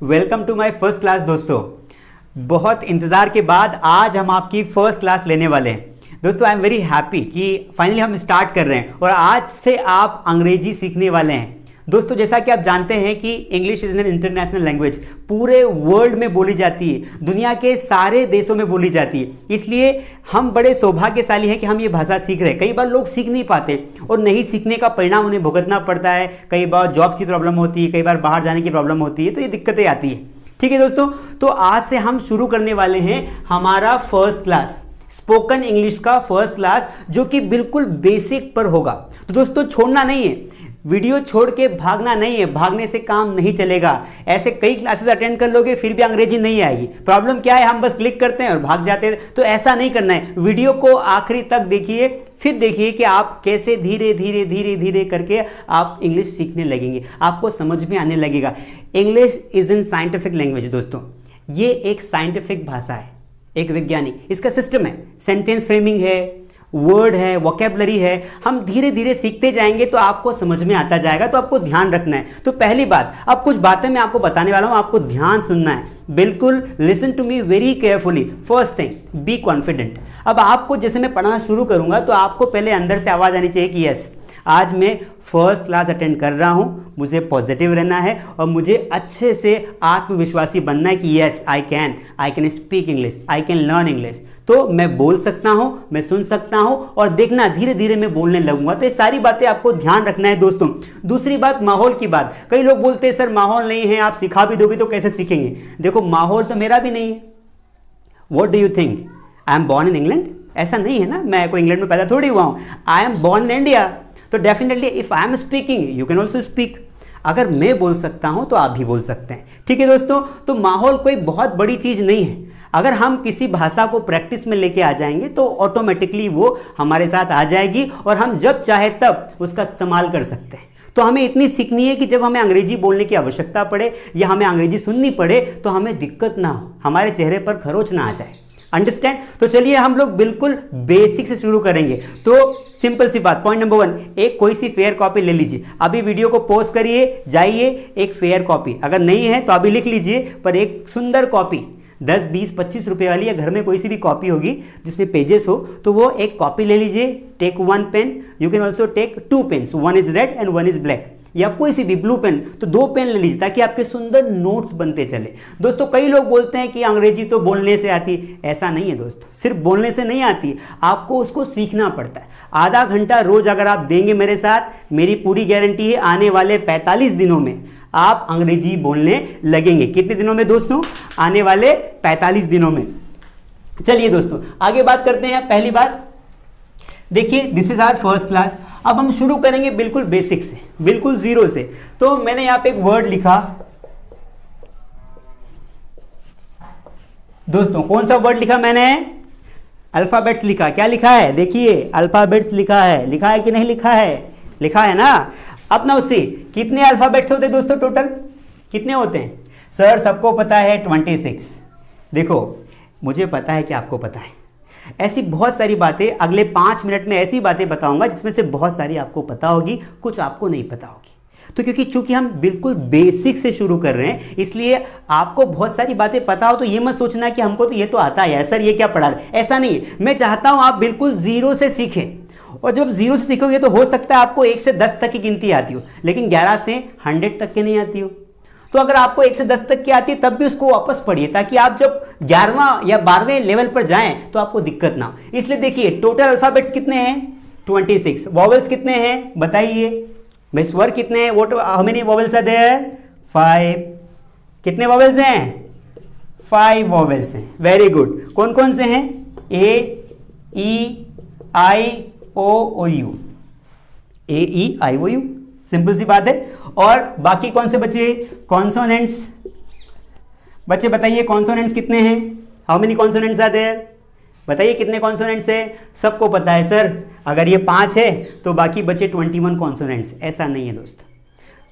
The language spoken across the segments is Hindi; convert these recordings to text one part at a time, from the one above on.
Welcome to my first class दोस्तों। बहुत इंतज़ार के बाद आज हम आपकी फर्स्ट क्लास लेने वाले हैं। दोस्तों आई एम वेरी हैप्पी कि फाइनली हम स्टार्ट कर रहे हैं और आज से आप अंग्रेजी सीखने वाले हैं। दोस्तों जैसा कि आप जानते हैं कि English is an international language, पूरे वर्ल्ड में बोली जाती है, दुनिया के सारे देशों में बोली जाती है। इसलिए हम बड़े सौभाग्यशाली हैं कि हम ये भाषा सीख रहे हैं। कई बार लोग सीख नहीं पाते और नहीं सीखने का परिणाम उन्हें भुगतना पड़ता है। कई बार जॉब की प्रॉब्लम होती है, कई बार बाहर जाने की प्रॉब्लम होती है, तो ये दिक्कतें आती है। ठीक है दोस्तों, तो आज से हम शुरू करने वाले हैं हमारा फर्स्ट क्लास, स्पोकन इंग्लिश का फर्स्ट क्लास, जो कि बिल्कुल बेसिक पर होगा। तो दोस्तों छोड़ना नहीं है, वीडियो छोड़ के भागना नहीं है, भागने से काम नहीं चलेगा। ऐसे कई क्लासेस अटेंड कर लोगे फिर भी अंग्रेजी नहीं आएगी। प्रॉब्लम क्या है, हम बस क्लिक करते हैं और भाग जाते हैं। तो ऐसा नहीं करना है, वीडियो को आखिरी तक देखिए, फिर देखिए कि आप कैसे धीरे धीरे धीरे धीरे करके आप इंग्लिश सीखने लगेंगे, आपको समझ में आने लगेगा। English is in scientific language दोस्तों, ये एक साइंटिफिक भाषा है, एक वैज्ञानिक इसका सिस्टम है, सेंटेंस फ्रेमिंग है, वर्ड है, वोकैबुलरी है। हम धीरे धीरे सीखते जाएंगे तो आपको समझ में आता जाएगा। तो आपको ध्यान रखना है। तो पहली बात, अब कुछ बातें मैं आपको बताने वाला हूं, आपको ध्यान सुनना है, बिल्कुल listen to me very carefully. First thing, be confident. अब आपको जैसे मैं पढ़ाना शुरू करूंगा तो आपको पहले अंदर से आवाज आनी चाहिए कि यस, आज मैं फर्स्ट क्लास अटेंड कर रहा हूं, मुझे पॉजिटिव रहना है और मुझे अच्छे से आत्मविश्वासी बनना है कि yes I can speak English, I can learn English. तो मैं बोल सकता हूं, मैं सुन सकता हूं और देखना धीरे धीरे मैं बोलने लगूंगा। तो ये सारी बातें आपको ध्यान रखना है दोस्तों। दूसरी बात, माहौल की बात। कई लोग बोलते हैं सर माहौल नहीं है, आप सिखा भी दोगे तो कैसे सीखेंगे। देखो माहौल तो मेरा भी नहीं है। What do you think, I am born in England? ऐसा नहीं है ना, मैं कोई इंग्लैंड में पैदा थोड़ी हुआ हूं। I am born in India. तो definitely if I am speaking you can also speak. अगर मैं बोल सकता हूं तो आप भी बोल सकते हैं। ठीक है दोस्तों, तो माहौल कोई बहुत बड़ी चीज नहीं है। अगर हम किसी भाषा को प्रैक्टिस में लेके आ जाएंगे तो ऑटोमेटिकली वो हमारे साथ आ जाएगी और हम जब चाहे तब उसका इस्तेमाल कर सकते हैं। तो हमें इतनी सीखनी है कि जब हमें अंग्रेजी बोलने की आवश्यकता पड़े या हमें अंग्रेजी सुननी पड़े तो हमें दिक्कत ना हो, हमारे चेहरे पर खरोच ना आ जाए। अंडरस्टैंड? तो चलिए हम लोग बिल्कुल बेसिक से शुरू करेंगे। तो सिंपल सी बात, पॉइंट नंबर 1, एक कोई सी फेयर कॉपी ले लीजिए। अभी वीडियो को पॉज करिए, जाइए, एक फेयर कॉपी, अगर नहीं है तो अभी लिख लीजिए, पर एक सुंदर कॉपी 10, 20, 25 रुपए वाली, या घर में कोई सी भी कॉपी होगी जिसमें पेजेस हो तो वो एक कॉपी ले लीजिए। Take 1 pen, you can also take 2 pens, 1 is red and 1 is black, या कोई सी भी ब्लू पेन, तो 2 पेन ले लीजिए ताकि आपके सुंदर नोट्स बनते चले। दोस्तों कई लोग बोलते हैं कि अंग्रेजी तो बोलने से आती, ऐसा नहीं है दोस्तों, सिर्फ बोलने से नहीं आती, आपको उसको सीखना पड़ता है। आधा घंटा रोज अगर आप देंगे मेरे साथ, मेरी पूरी गारंटी है आने वाले 45 दिनों में आप अंग्रेजी बोलने लगेंगे। कितने दिनों में दोस्तों? आने वाले 45 दिनों में। चलिए दोस्तों आगे बात करते हैं। पहली बात देखिए, this is our first class. अब हम शुरू करेंगे बिल्कुल बेसिक से, बिल्कुल जीरो से। तो मैंने यहां पे एक वर्ड लिखा दोस्तों, कौन सा वर्ड लिखा मैंने? अल्फाबेट्स लिखा। क्या लिखा है? देखिए अल्फाबेट्स लिखा है। लिखा है कि नहीं लिखा है? लिखा है ना। अब ना उससे कितने अल्फाबेट्स होते हैं दोस्तों? टोटल कितने होते हैं? सर सबको पता है 26। देखो मुझे पता है कि आपको पता है। ऐसी बहुत सारी बातें अगले 5 मिनट में ऐसी बातें बताऊंगा जिसमें से बहुत सारी आपको पता होगी, कुछ आपको नहीं पता होगी। तो क्योंकि चूंकि हम बिल्कुल बेसिक से शुरू कर रहे हैं इसलिए आपको बहुत सारी बातें पता हो, तो ये मत सोचना कि हमको तो ये तो आता है सर, ये क्या पढ़ा रहे, ऐसा नहीं है। मैं चाहता हूं आप बिल्कुल जीरो से सीखें, और जब जीरो से सीखोगे तो हो सकता है आपको 1 से 10 तक की गिनती आती हो, लेकिन 11 से 100 तक की नहीं आती हो। तो अगर आपको 1 से 10 तक की आती है तब भी उसको वापस पढ़िए, ताकि आप जब 11वां या 12वें लेवल पर जाएं तो आपको दिक्कत ना हो। इसलिए देखिए टोटल अल्फाबेट्स कितने हैं? 26। वॉवेल्स कितने हैं बताइए भाई? स्वर कितने हैं? What how many vowels are there? 5। कितने वॉवेल्स हैं? 5 वॉवेल्स हैं। Very good. कौन कौन से हैं? A, E, I, O, U. A, E, I, O, U, simple सी बात है। और बाकी कौन से बचे? कॉन्सोनेंट्स। बच्चे बताइए कॉन्सोनेंट्स कितने हैं? How many consonants are there? बताइए कितने कॉन्सोनेंट्स है? सबको पता है सर, अगर ये 5 है तो बाकी बचे 21 कॉन्सोनेंट्स। ऐसा नहीं है दोस्तों,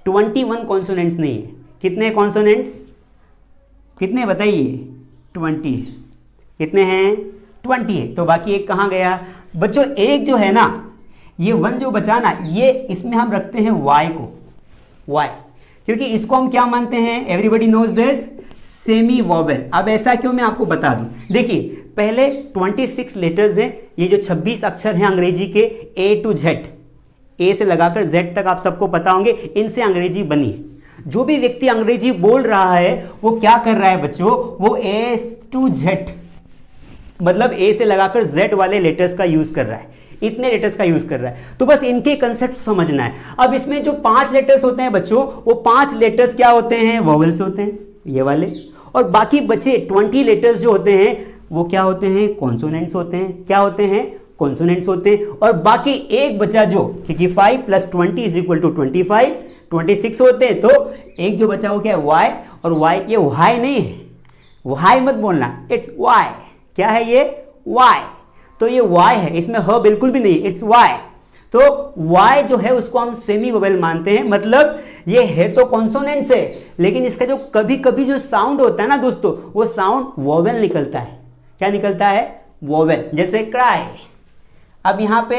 21 कॉन्सोनेंट्स नहीं है। कितने कॉन्सोनेंट्स? कितने बताइए? 20। कितने हैं? 20 है। तो बाकी एक कहाँ गया? बच्चों एक जो है ना, ये 1 जो बचा ना, ये इसमें हम रखते हैं y को। y क्योंकि इसको हम क्या मानते हैं, everybody knows this, semi vowel. अब ऐसा क्यों, मैं आपको बता दूं। देखिए पहले 26 लेटर्स हैं, ये जो 26 अक्षर हैं अंग्रेजी के A to Z, ए से लगाकर जेड तक आप सबको पता होंगे, इनसे अंग्रेजी बनी है। जो भी व्यक्ति अंग्रेजी बोल रहा है वो क्या कर रहा है बच्चों, वो A to Z मतलब ए से लगाकर जेड वाले लेटर्स का यूज कर रहा है, इतने लेटर्स का यूज कर रहा है। तो बस इनके कंसेप्ट समझना है। अब इसमें जो 5 लेटर्स होते हैं बच्चों, वो 5 लेटर्स क्या होते हैं, वोवेल्स होते हैं ये वाले, और बाकी बचे 20 लेटर्स जो होते हैं वो क्या होते हैं, कॉन्सोनेंट्स होते हैं। क्या होते हैं, कॉन्सोनेंट्स होते हैं। और बाकी एक बचा जो, क्योंकि 5 + 20 = 25, 26 होते हैं, तो एक जो बचा वो क्या है, वाई। और वाई, ये वाई नहीं है, वाई मत बोलना, इट्स वाई। क्या है ये, वाई। तो ये वाई है, इसमें ह बिल्कुल भी नहीं, इट्स वाई। तो वाई जो है उसको हम सेमी वोवेल मानते हैं, मतलब ये है तो कॉन्सोनेंट से, लेकिन इसका जो कभी कभी जो साउंड होता है ना दोस्तों, वो साउंड वोवेल निकलता है। क्या निकलता है, वोवेल। जैसे क्राई, अब यहाँ पे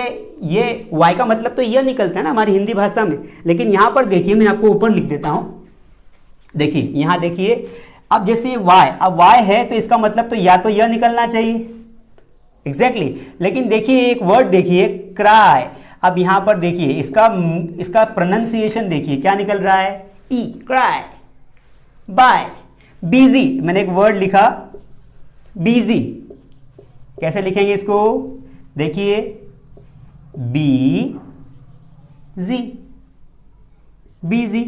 ये वाई का मतलब तो यह निकलता है ना हमारी हिंदी भाषा में, लेकिन यहाँ पर देखिए, मैं आपको ऊपर लिख देता हूँ, देखिए यहाँ देखिए। अब जैसे वाई, अब वाई है तो इसका मतलब तो या तो यह निकलना चाहिए, एग्जैक्टली। लेकिन देखिए एक वर्ड देखिए, क्राई। अब यहां पर देखिए इसका प्रोनाउंसिएशन देखिए, क्या निकल रहा है, ई, क्राई। बाय, बिजी, मैंने एक वर्ड लिखा बिजी, कैसे लिखेंगे इसको, देखिए बी जी, बिजी।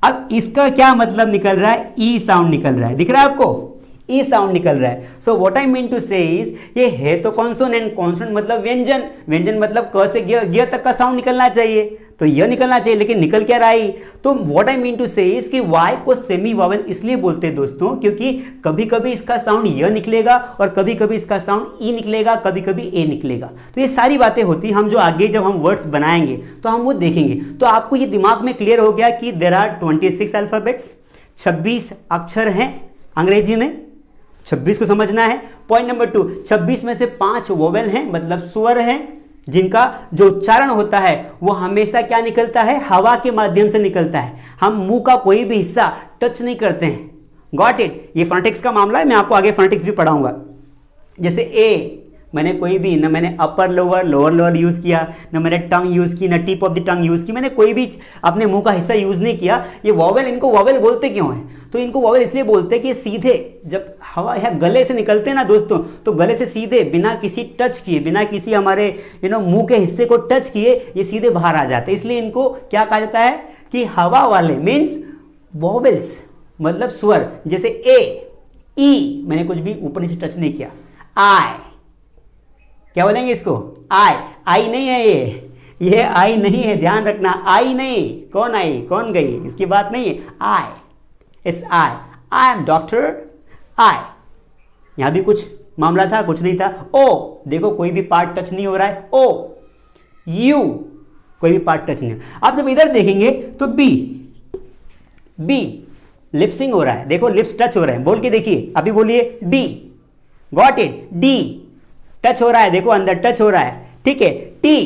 अब इसका क्या मतलब निकल रहा है, ई साउंड निकल रहा है, दिख रहा है आपको, ई साउंड निकल रहा है। So what I mean to say is, ये है तो कॉन्सोनेंट, कॉन्सोनेंट मतलब व्यंजन, व्यंजन मतलब क से ग तक का साउंड निकलना चाहिए, तो यह निकलना चाहिए, लेकिन निकल क्या रहा है। तो what I mean to say is कि वाई को सेमी वोवेल इसलिए बोलते हैं दोस्तों, क्योंकि कभी कभी इसका साउंड यह निकलेगा और कभी कभी इसका साउंड ई निकलेगा, कभी कभी ए निकलेगा। तो ये सारी बातें होती, हम जो आगे जब हम वर्ड्स बनाएंगे तो हम वो देखेंगे। तो आपको ये दिमाग में क्लियर हो गया कि देयर आर 26 अल्फाबेट्स, 26 अक्षर हैं अंग्रेजी में, 26 को समझना है। पॉइंट नंबर 2, 26 में से 5 वोवेल हैं, मतलब स्वर हैं, जिनका जो उच्चारण होता है वो हमेशा क्या निकलता है, हवा के माध्यम से निकलता है। हम मुंह का कोई भी हिस्सा टच नहीं करते हैं। Got it. ये फोनेटिक्स का मामला है, मैं आपको आगे फोनेटिक्स भी पढ़ाऊंगा। जैसे ए, मैंने कोई भी, ना मैंने upper lower lower lower use किया, ना मैंने टंग यूज की, ना tip of the tongue use की, मैंने कोई भी अपने मुंह का हिस्सा यूज नहीं किया। ये वोवेल, इनको वोवेल बोलते क्यों है, तो इनको वोवेल इसलिए बोलते हैं कि सीधे जब हवा या गले से निकलते हैं ना दोस्तों, तो गले से सीधे बिना किसी टच किए, बिना किसी हमारे मुंह के हिस्से को टच किए ये सीधे बाहर आ जाते हैं। इसलिए इनको क्या कहा जाता है कि हवा वाले, मीन्स वोवेल्स मतलब स्वर। जैसे ए, ई, मैंने कुछ भी ऊपर नीचे टच नहीं किया। आई, क्या बोलेंगे इसको, आई। आई नहीं है ये आई नहीं है, ध्यान रखना, आई नहीं। कौन आई कौन गई, इसकी बात नहीं है। I, it's I am doctor I. यहां भी कुछ मामला था, कुछ नहीं था। ओ, देखो कोई भी पार्ट टच नहीं हो रहा है। ओ, यू, कोई भी पार्ट टच नहीं। आप जब इधर देखेंगे तो बी, बी लिप्सिंग हो रहा है, देखो लिप्स टच हो रहे हैं, बोल के देखिए, अभी बोलिए B. Got it. D, touch हो रहा है, देखो अंदर टच हो रहा है, ठीक है। टी,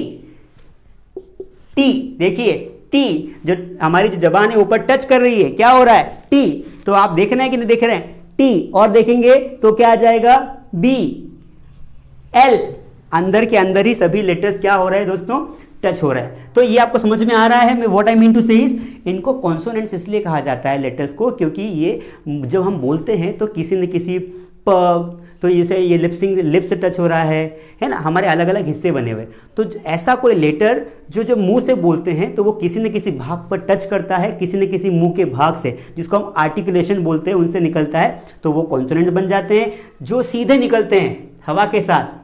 टी देखिए, टी जो हमारी जो जबान है ऊपर टच कर रही है, क्या हो रहा है, टी। तो आप देखना है कि नहीं देख रहे हैं, टी। और देखेंगे तो क्या आ जाएगा, बी, एल। अंदर के अंदर ही सभी लेटर्स क्या हो रहे हैं दोस्तों, टच हो रहा है। तो ये आपको समझ में आ रहा है मैं what I mean to say is. इनको कॉन्सोनेंट्स इसलिए कहा जाता है लेटर्स को, क्योंकि ये जब हम बोलते हैं तो किसी न किसी प, तो जैसे ये लिप्सिंग, लिप्स से टच हो रहा है ना, हमारे अलग अलग हिस्से बने हुए। तो ऐसा कोई लेटर जो मुंह से बोलते हैं तो वो किसी न किसी भाग पर टच करता है, किसी न किसी मुंह के भाग से, जिसको हम आर्टिकुलेशन बोलते हैं, उनसे निकलता है, तो वो कॉन्सोनेंट बन जाते हैं। जो सीधे निकलते हैं हवा के साथ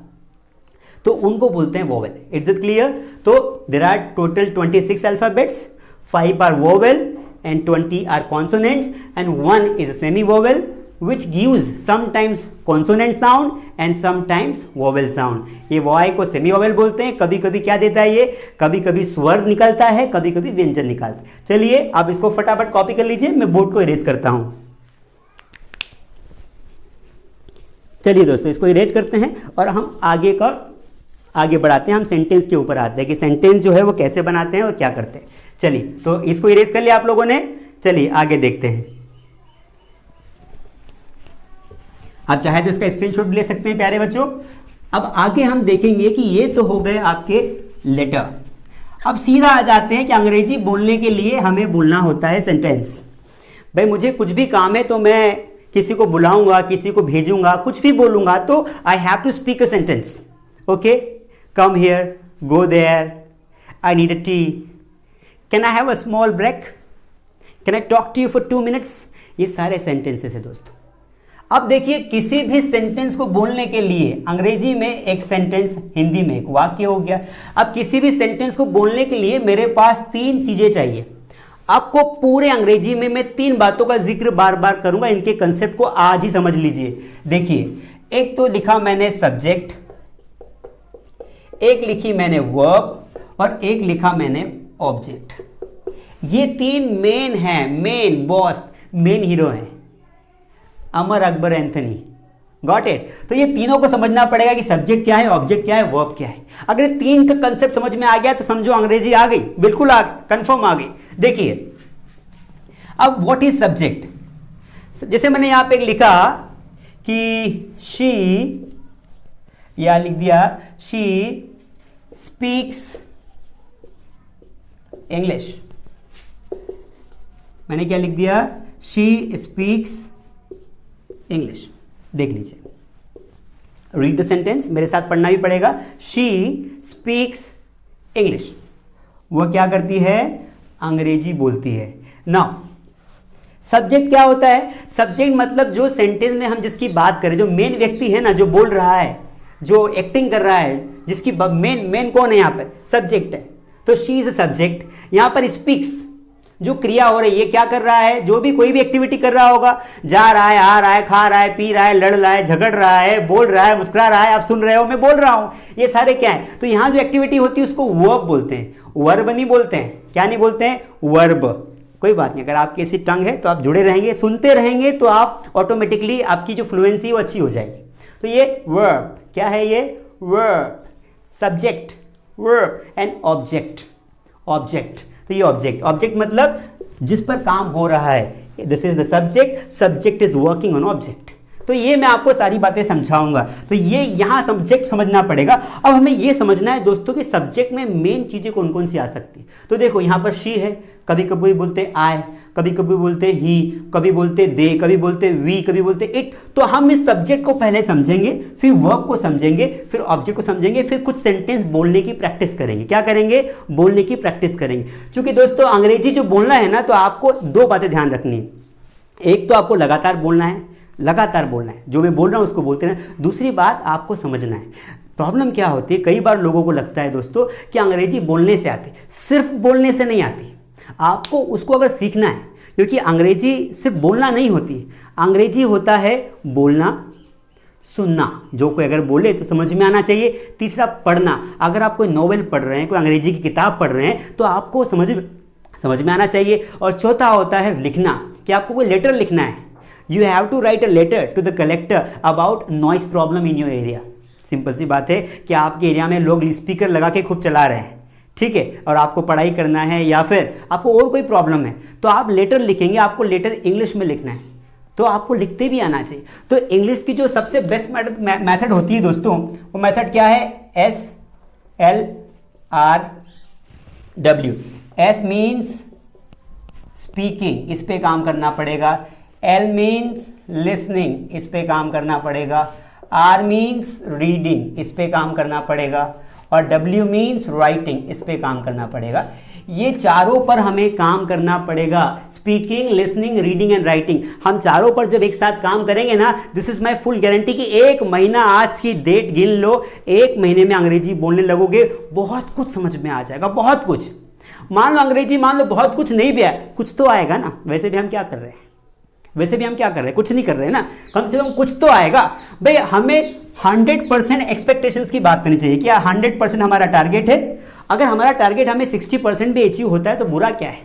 तो उनको बोलते हैं वोवेल। It's it clear. तो there are total 26 alphabets, 5 are vowel and 20 are consonants and 1 is a semi vowel which gives sometimes consonant sound and sometimes vowel sound. ये वाई को सेमी वोवेल बोलते हैं। कभी कभी क्या देता है, ये कभी कभी स्वर निकलता है, कभी कभी व्यंजन निकालता है। चलिए आप इसको फटाफट कॉपी कर लीजिए, मैं बोर्ड को इरेज करता हूं। चलिए दोस्तों इसको इरेज करते हैं और हम आगे बढ़ाते हैं। हम सेंटेंस के ऊपर आते हैं कि सेंटेंस जो है वो कैसे बनाते हैं और क्या करते हैं। चलिए तो इसको इरेज कर लिया आप लोगों ने। चलिए आगे देखते हैं। आप चाहे तो इसका स्क्रीनशॉट ले सकते हैं प्यारे बच्चों। अब आगे हम देखेंगे कि ये तो हो गए आपके लेटर। अब सीधा आ जाते हैं कि अंग्रेजी बोलने के लिए हमें बोलना होता है सेंटेंस। भाई मुझे कुछ भी काम है तो मैं किसी को बुलाऊंगा, किसी को भेजूंगा, कुछ भी बोलूंगा तो I have to speak a sentence. Okay, come here, go there, I need a tea, can I have a small break, can I talk to you for 2 minutes. ये सारे सेंटेंसेस है दोस्तों। अब देखिए किसी भी सेंटेंस को बोलने के लिए अंग्रेजी में एक सेंटेंस, हिंदी में एक वाक्य हो गया। अब किसी भी सेंटेंस को बोलने के लिए मेरे पास 3 चीजें चाहिए। आपको पूरे अंग्रेजी में मैं 3 बातों का जिक्र बार बार करूंगा, इनके कंसेप्ट को आज ही समझ लीजिए। देखिए, एक तो लिखा मैंने सब्जेक्ट, एक लिखी मैंने वर्ब और एक लिखा मैंने ऑब्जेक्ट। ये 3 मेन हैं, मेन बॉस, मेन हीरो हैं, Amar Akbar Anthony. Got it? तो ये तीनों को समझना पड़ेगा कि सब्जेक्ट क्या है, ऑब्जेक्ट क्या है, वर्ब क्या है। अगर 3 का कंसेप्ट समझ में आ गया तो समझो अंग्रेजी आ गई, बिल्कुल कंफर्म आ गई। देखिए अब व्हाट इज सब्जेक्ट। जैसे मैंने यहां पे लिखा कि शी, या लिख दिया शी स्पीक्स इंग्लिश। मैंने क्या लिख दिया? She speaks English. देख लीजिए, रीड द सेंटेंस, मेरे साथ पढ़ना भी पड़ेगा। She speaks English. वह क्या करती है? अंग्रेजी बोलती है। नाउ सब्जेक्ट क्या होता है? सब्जेक्ट मतलब जो सेंटेंस में हम जिसकी बात करें, जो मेन व्यक्ति है ना, जो बोल रहा है, जो एक्टिंग कर रहा है, जिसकी मेन कौन है यहाँ पर? सब्जेक्ट है। तो शी इज अ सब्जेक्ट। यहाँ पर स्पीक्स जो क्रिया हो रही है, ये क्या कर रहा है? जो भी कोई भी एक्टिविटी कर रहा होगा, जा रहा है, आ रहा है, खा रहा है, पी रहा है, लड़ रहा है, झगड़ रहा है, बोल रहा है, मुस्कुरा रहा है, आप सुन रहे हो, मैं बोल रहा हूं, ये सारे क्या है? तो यहां जो एक्टिविटी होती है उसको वर्ब बोलते हैं, वर्ब नहीं बोलते हैं। क्या नहीं बोलते हैं? वर्ब। कोई बात नहीं, अगर आपकी ऐसी टंग है तो आप जुड़े रहेंगे, सुनते रहेंगे तो आप ऑटोमेटिकली आपकी जो फ्लुएंसी है वो अच्छी हो जाएगी। तो ये वर्ब क्या है? ये verb, subject, verb and object. Object, तो ये ऑब्जेक्ट, ऑब्जेक्ट मतलब जिस पर काम हो रहा है। This is the subject, subject is working on object. तो ये मैं आपको सारी बातें समझाऊंगा। तो ये यहां सब्जेक्ट समझना पड़ेगा। अब हमें ये समझना है दोस्तों कि सब्जेक्ट में मेन चीजें कौन कौन सी आ सकती है। तो देखो यहां पर शी है, कभी कभी बोलते आई, कभी कभी बोलते ही, कभी बोलते दे, कभी बोलते वी, कभी बोलते इट। तो हम इस सब्जेक्ट को पहले समझेंगे, फिर वर्ब को समझेंगे, फिर ऑब्जेक्ट को समझेंगे, फिर कुछ सेंटेंस बोलने की प्रैक्टिस करेंगे। क्या करेंगे? बोलने की प्रैक्टिस करेंगे। क्योंकि दोस्तों अंग्रेजी जो बोलना है ना, तो आपको 2 बातें ध्यान रखनी है। एक तो आपको लगातार बोलना है, लगातार बोलना है, जो मैं बोल रहा हूं उसको बोलते हैं। दूसरी बात आपको समझना है। प्रॉब्लम क्या होती है, कई बार लोगों को लगता है दोस्तों कि अंग्रेजी बोलने से आती, सिर्फ बोलने से नहीं आती। आपको उसको अगर सीखना है, क्योंकि अंग्रेजी सिर्फ बोलना नहीं होती, अंग्रेजी होता है बोलना, सुनना। जो कोई अगर बोले तो समझ में आना चाहिए। तीसरा पढ़ना, अगर आप कोई नॉवेल पढ़ रहे हैं, कोई अंग्रेजी की किताब पढ़ रहे हैं, तो आपको समझ में आना चाहिए। और चौथा होता है लिखना, कि आपको कोई लेटर लिखना है। You have to write a letter to the collector about noise problem in your area. Simple सी बात है कि आपके एरिया में लोग स्पीकर लगा के खूब चला रहे हैं, ठीक है, और आपको पढ़ाई करना है या फिर आपको और कोई प्रॉब्लम है, तो आप लेटर लिखेंगे। आपको लेटर इंग्लिश में लिखना है, तो आपको लिखते भी आना चाहिए। तो इंग्लिश की जो सबसे बेस्ट मेथड होती है दोस्तों, वो मेथड क्या है? SLRW। S मीन्स स्पीकिंग, इस पे काम करना पड़ेगा। L मीन्स लिसनिंग, इस पे काम करना पड़ेगा। R मीन्स रीडिंग, इस पे काम करना पड़ेगा। और W मीन्स राइटिंग, इस पे काम करना पड़ेगा। ये चारों पर हमें काम करना पड़ेगा। Speaking, listening, reading and writing, हम चारों पर जब एक साथ काम करेंगे ना, this is my full guarantee कि 1 महीना, आज की डेट गिन लो, 1 महीने में अंग्रेजी बोलने लगोगे, बहुत कुछ समझ में आ जाएगा, बहुत कुछ। मान लो अंग्रेजी, मान लो बहुत कुछ नहीं भी आया, कुछ तो आएगा ना। वैसे भी हम क्या कर रहे हैं? कुछ नहीं कर रहे हैं ना, कम से कम कुछ तो आएगा। भाई हमें 100% एक्सपेक्टेशंस की बात करनी चाहिए। क्या 100% हमारा टारगेट है? अगर हमारा टारगेट हमें 60% भी अचीव होता है तो बुरा क्या है?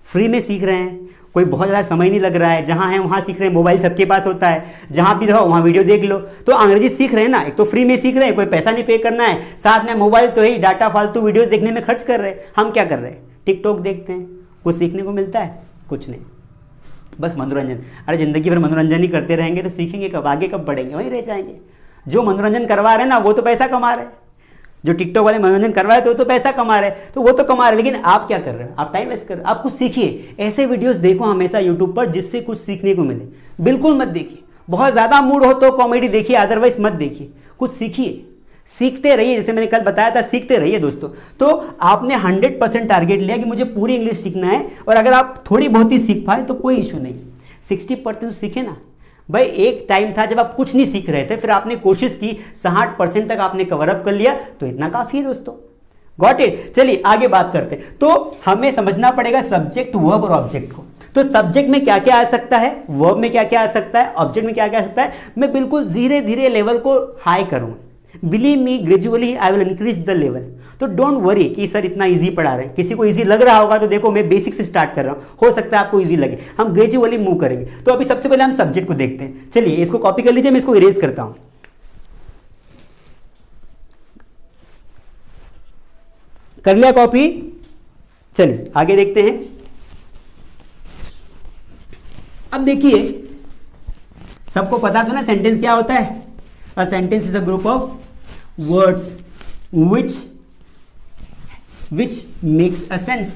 फ्री में सीख रहे हैं, कोई बहुत ज़्यादा समय नहीं लग रहा है, जहाँ है वहाँ सीख रहे हैं, मोबाइल सबके पास होता है, जहाँ भी रहो वहाँ वीडियो देख लो, तो अंग्रेजी सीख रहे हैं ना। एक तो फ्री में सीख रहे हैं, कोई पैसा नहीं पे करना है, साथ में मोबाइल तो ही, डाटा फालतू वीडियोस देखने में खर्च कर रहे हैं। हम क्या कर रहे हैं? टिकटॉक देखते हैं, कुछ सीखने को मिलता है? कुछ नहीं, बस मनोरंजन। अरे ज़िंदगी भर मनोरंजन ही करते रहेंगे तो सीखेंगे कब, आगे कब बढ़ेंगे? वहीं रह जाएंगे। जो मनोरंजन करवा रहे हैं ना वो तो पैसा कमा रहे हैं, जो टिकटॉक वाले मनोरंजन करवा रहे थे वो तो पैसा कमा रहे हैं, तो वो तो कमा रहे हैं, लेकिन आप क्या कर रहे हो? आप टाइम वेस्ट कर रहे हो। आप कुछ सीखिए, ऐसे वीडियोस देखो हमेशा यूट्यूब पर जिससे कुछ सीखने को मिले। बिल्कुल मत देखिए, बहुत ज़्यादा मूड हो तो कॉमेडी देखिए, अदरवाइज मत देखिए। कुछ सीखिए, सीखते रहिए, जैसे मैंने कल बताया था, सीखते रहिए दोस्तों। तो आपने 100% टारगेट लिया कि मुझे पूरी इंग्लिश सीखना है, और अगर आप थोड़ी बहुत ही सीख पाए तो कोई इशू नहीं, 60% सीखे ना भाई। एक टाइम था जब आप कुछ नहीं सीख रहे थे, फिर आपने कोशिश की, 60% तक आपने कवर अप कर लिया, तो इतना काफी है दोस्तों। Got it? चलिए आगे बात करते हैं। तो हमें समझना पड़ेगा सब्जेक्ट, वर्ब और ऑब्जेक्ट को। तो सब्जेक्ट में क्या क्या आ सकता है, वर्ब में क्या क्या आ सकता है, ऑब्जेक्ट में क्या क्या आ सकता है। मैं बिल्कुल धीरे धीरे लेवल को हाई करूंगा। Believe me, gradually I will increase the level. तो डोंट वरी कि सर इतना इजी पढ़ा रहे हैं। किसी को इजी लग रहा होगा तो देखो मैं बेसिक से स्टार्ट कर रहा हूं, हो सकता है आपको इजी लगे। हम ग्रेजुअली मूव करेंगे। तो अभी सबसे पहले हम सब्जेक्ट को देखते हैं। चलिए इसको कॉपी कर लीजिए, मैं इसको इरेज करता हूं। कर लिया कॉपी? चलिए आगे देखते हैं। अब देखिए, सबको पता तो ना सेंटेंस क्या होता है? A sentence is a group of words which makes a sense,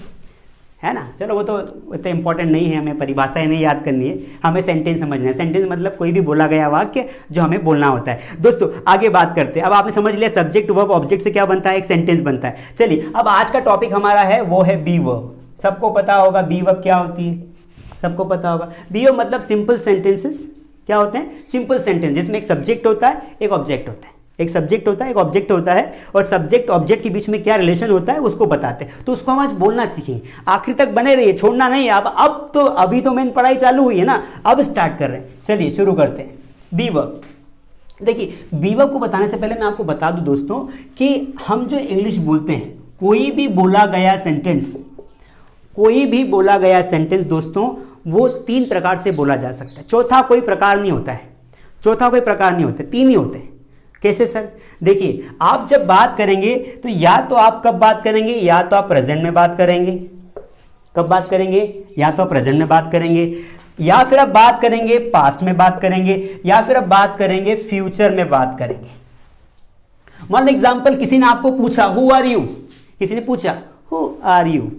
है ना। चलो वो तो इतना इंपॉर्टेंट नहीं है, हमें परिभाषाएं नहीं याद करनी है, हमें सेंटेंस समझना है। सेंटेंस मतलब कोई भी बोला गया वाक्य जो हमें बोलना होता है। दोस्तों आगे बात करते हैं। अब आपने समझ लिया सब्जेक्ट वर्ब ऑब्जेक्ट से क्या बनता है, एक सेंटेंस बनता है। चलिए अब आज का टॉपिक हमारा है वो है बी वर्ब। सबको पता होगा बी वर्ब क्या होती है, सबको पता होगा। बी वर्ब मतलब सिंपल सेंटेंसेस। क्या होते हैं? सिंपल सेंटेंस जिसमें एक सब्जेक्ट होता है, एक ऑब्जेक्ट होता है। एक सब्जेक्ट होता है, एक ऑब्जेक्ट होता है, और सब्जेक्ट ऑब्जेक्ट के बीच में क्या रिलेशन होता है उसको बताते हैं। तो उसको हम आज बोलना सीखेंगे। आखिर तक बने रहिए, छोड़ना नहीं। अब तो अभी तो मेन पढ़ाई चालू हुई है ना, अब स्टार्ट कर रहे हैं। चलिए शुरू करते हैं। Be verb. देखिए बी वर्ब को बताने से पहले मैं आपको बता दूं दोस्तों कि हम जो इंग्लिश बोलते हैं, कोई भी बोला गया सेंटेंस दोस्तों वो 3 प्रकार से बोला जा सकता है। चौथा कोई प्रकार नहीं होता है, तीन ही होते हैं। कैसे सर? देखिए आप जब बात करेंगे तो या तो आप कब बात करेंगे, या तो आप प्रेजेंट में बात करेंगे। कब बात करेंगे? या तो आप प्रेजेंट में बात करेंगे, या फिर आप बात करेंगे पास्ट में बात करेंगे, या फिर आप बात करेंगे फ्यूचर में बात करेंगे। मान एग्जाम्पल, किसी ने आपको पूछा हु आर यू, किसी ने पूछा हु आर यू।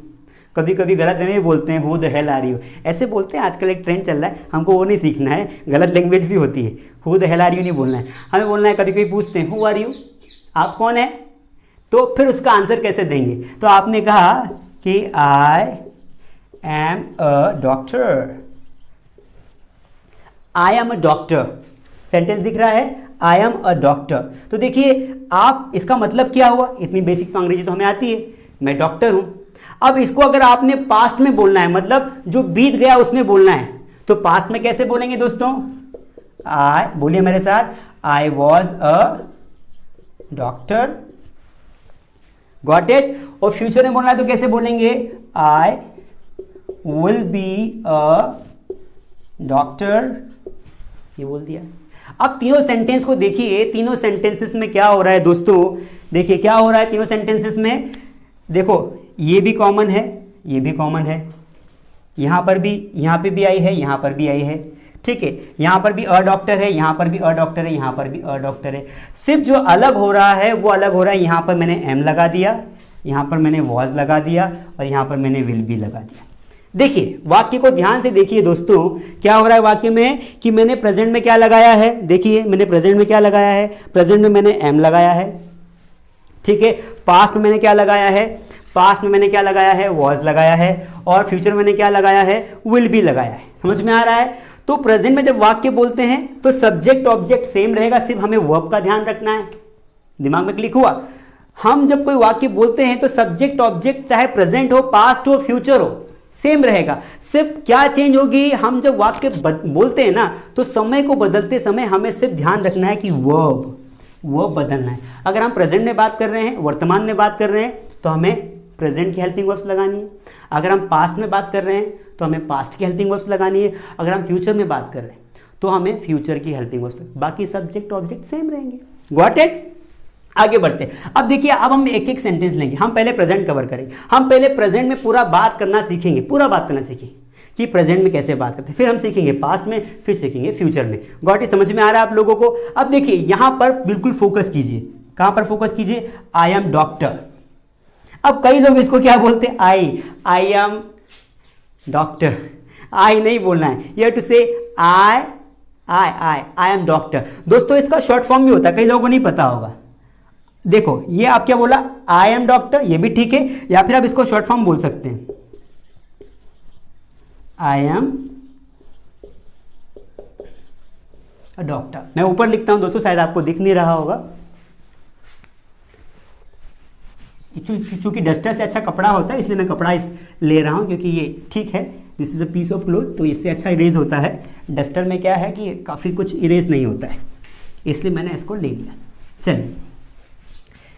कभी कभी गलत में बोलते हैं who the hell are you, ऐसे बोलते हैं। आजकल एक ट्रेंड चल रहा है, हमको वो नहीं सीखना है, गलत लैंग्वेज भी होती है। Who the hell are you नहीं बोलना है, हमें बोलना है कभी कभी पूछते हैं हु आर यू, आप कौन है? तो फिर उसका आंसर कैसे देंगे? तो आपने कहा कि आई am a doctor, I am a doctor. Sentence दिख रहा है, आई एम अ डॉक्टर। तो देखिए आप, इसका मतलब क्या हुआ? इतनी बेसिक तो अंग्रेजी तो हमें आती है, मैं डॉक्टर हूं। अब इसको अगर आपने पास्ट में बोलना है, मतलब जो बीत गया उसमें बोलना है, तो पास्ट में कैसे बोलेंगे दोस्तों? आई, बोलिए मेरे साथ, I was a doctor. Got it? और फ्यूचर में बोलना है तो कैसे बोलेंगे? I will be a doctor. ये बोल दिया। अब तीनों सेंटेंस को देखिए, तीनों सेंटेंसेस में क्या हो रहा है दोस्तों? देखिए क्या हो रहा है तीनों सेंटेंसेस में। देखो ये भी कॉमन है, ये भी कॉमन है, यहाँ पर भी, यहाँ पे भी आई है, यहाँ पर भी आई है। ठीक है, यहाँ पर भी अ डॉक्टर है, यहाँ पर भी अ डॉक्टर है, यहाँ पर भी अ डॉक्टर है। सिर्फ जो अलग हो रहा है वो अलग हो रहा है। यहाँ पर मैंने एम लगा दिया, यहाँ पर मैंने वॉज लगा दिया, और यहाँ पर मैंने विल बी लगा दिया। देखिए वाक्य को ध्यान से देखिए दोस्तों, क्या हो रहा है वाक्य में कि मैंने प्रेजेंट में क्या लगाया है। देखिए मैंने प्रेजेंट में क्या लगाया है, प्रेजेंट में मैंने एम लगाया है। ठीक है, पास्ट में मैंने क्या लगाया है, पास्ट में मैंने क्या लगाया है, वॉज लगाया है, और फ्यूचर में मैंने क्या लगाया है, विल बी लगाया है। समझ में आ रहा है? तो प्रेजेंट में जब वाक्य बोलते हैं तो सब्जेक्ट ऑब्जेक्ट सेम रहेगा, सिर्फ हमें वर्ब का ध्यान रखना है। दिमाग में क्लिक हुआ? हम जब कोई वाक्य बोलते हैं तो सब्जेक्ट ऑब्जेक्ट चाहे प्रेजेंट हो, पास्ट हो, फ्यूचर हो, सेम रहेगा। सिर्फ क्या चेंज होगी, हम जब वाक्य बोलते हैं ना तो समय को बदलते समय हमें सिर्फ ध्यान रखना है कि वर्ब बदलना है। अगर हम प्रेजेंट में बात कर रहे हैं, वर्तमान में बात कर रहे हैं, तो हमें प्रेजेंट की हेल्पिंग वर्ब्स लगानी है। अगर हम पास्ट में बात कर रहे हैं तो हमें पास्ट की हेल्पिंग वर्ब्स लगानी है। अगर हम फ्यूचर में बात कर रहे हैं तो हमें फ्यूचर की हेल्पिंग वर्ब्स, बाकी सब्जेक्ट ऑब्जेक्ट सेम रहेंगे। Got it? आगे बढ़ते हैं। अब देखिए, अब हम एक एक सेंटेंस लेंगे। हम पहले प्रेजेंट कवर करेंगे। हम पहले प्रेजेंट में पूरा बात करना सीखेंगे, पूरा बात करना सीखेंगे कि प्रेजेंट में कैसे बात करते हैं। फिर हम सीखेंगे पास्ट में, फिर सीखेंगे फ्यूचर में। Got it? समझ में आ रहा है आप लोगों को? अब देखिए यहां पर बिल्कुल फोकस कीजिए। कहां पर फोकस कीजिए? आई एम डॉक्टर। अब कई लोग इसको क्या बोलते हैं? आई एम डॉक्टर। आई नहीं बोलना है, यू हैव टू से आई एम डॉक्टर। दोस्तों इसका शॉर्ट फॉर्म भी होता है, कई लोगों को नहीं पता होगा। देखो ये आप क्या बोला? आई एम डॉक्टर, ये भी ठीक है, या फिर आप इसको शॉर्ट फॉर्म बोल सकते हैं, आई एम अ डॉक्टर। मैं ऊपर लिखता हूं दोस्तों, शायद आपको दिख नहीं रहा होगा, चूंकि डस्टर से अच्छा कपड़ा होता है इसलिए मैं कपड़ा ले रहा हूं, क्योंकि ये ठीक है, this is a piece of cloth, तो इससे अच्छा इरेज होता है। डस्टर में क्या है कि काफ़ी कुछ इरेज नहीं होता है, इसलिए मैंने इसको ले लिया। चलिए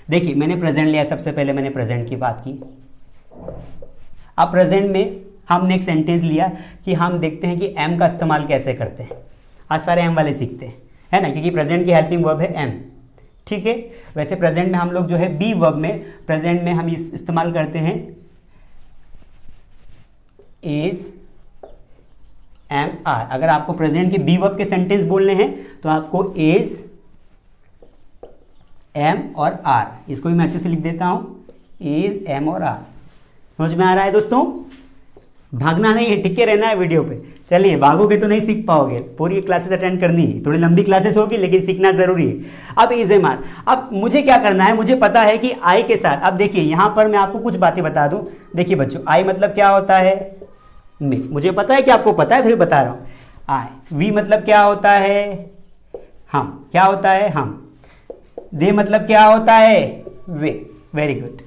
देखिए, मैंने प्रेजेंट लिया। सबसे पहले मैंने प्रेजेंट की बात की। अब प्रेजेंट में हमने एक सेंटेंस लिया कि हम देखते हैं कि एम का इस्तेमाल कैसे करते हैं। आज सारे एम वाले सीखते हैं, है ना, क्योंकि प्रेजेंट की हेल्पिंग वर्ब है एम। ठीक है, वैसे प्रेजेंट में हम लोग जो है बी वर्ब में, प्रेजेंट में हम इस्तेमाल करते हैं इज, एम, आर। अगर आपको प्रेजेंट के बी वर्ब के सेंटेंस बोलने हैं तो आपको इज, एम और आर, इसको भी मैं अच्छे से लिख देता हूं, इज, एम और आर। समझ में आ रहा है दोस्तों? भागना नहीं है, टिके रहना है वीडियो पे। चलिए, भागोगे तो नहीं सीख पाओगे, पूरी क्लासेस अटेंड करनी है। थोड़ी लंबी क्लासेस होगी लेकिन सीखना जरूरी है। अब इज, एम, आर। अब मुझे क्या करना है? मुझे पता है कि आई के साथ, अब देखिए यहां पर मैं आपको कुछ बातें बता दूं। देखिए बच्चों, आई मतलब क्या होता है? मैं, मुझे पता है कि आपको पता है, फिर बता रहा हूं। आई। वी मतलब क्या होता है? हम। क्या होता है? हम। दे मतलब क्या होता है? वे। Very good.